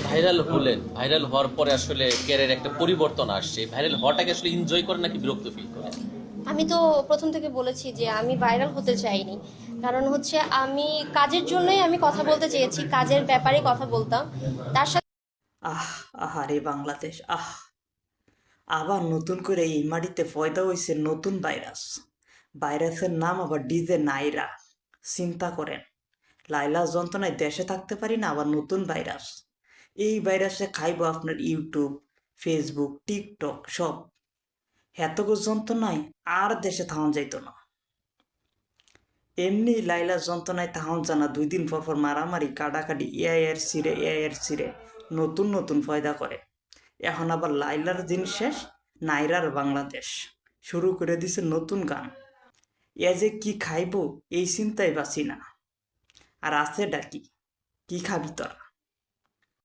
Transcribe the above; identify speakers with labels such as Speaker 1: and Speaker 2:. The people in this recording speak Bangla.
Speaker 1: ভাইরাল হলেন, ভাইরাল হওয়ার পরে আসলে ক্যারিয়ারে একটা পরিবর্তন আসছে। ভাইরাল হওয়াটাকে আসলে এনজয় করেন নাকি বিরক্ত ফিল করেন?
Speaker 2: আমি তো প্রথম থেকে বলেছি যে আমি ভাইরাল হতে চাইনি। কারণ হচ্ছে আমি কাজের জন্যই আমি কথা বলতে চেয়েছি, কাজের ব্যাপারে কথা বলতাম। তার সাথে
Speaker 3: আহ আহারে বাংলাদেশ আবার নতুন করে এই মাটিতে পয়দা হয়েছে নতুন ভাইরাস। ভাইরাসের নাম আবার ডিজে নাইরা। চিন্তা করেন, লাইলা যন্ত্রণায় দেশে থাকতে পারি না, আবার নতুন ভাইরাস। এই ভাইরাসে খাইব আপনার ইউটিউব, ফেসবুক, টিকটক সব। এতগো যন্ত্রণায় আর দেশে থাউন যাইতো না। এমনি লাইলা যন্ত্রণায় তাহন জানা 2 দিন পর পর মারামারি কাটাকাটি এআইয়ের সিরে নতুন নতুন ফয়দা করে। এখন আবার লাইলার দিন শেষ, নাইরার বাংলাদেশ শুরু করে দিছে নতুন গান। এ যে কি খাইব এই চিন্তায় বাঁচি না। আর আছে ডাকি কি খাবি তোরা?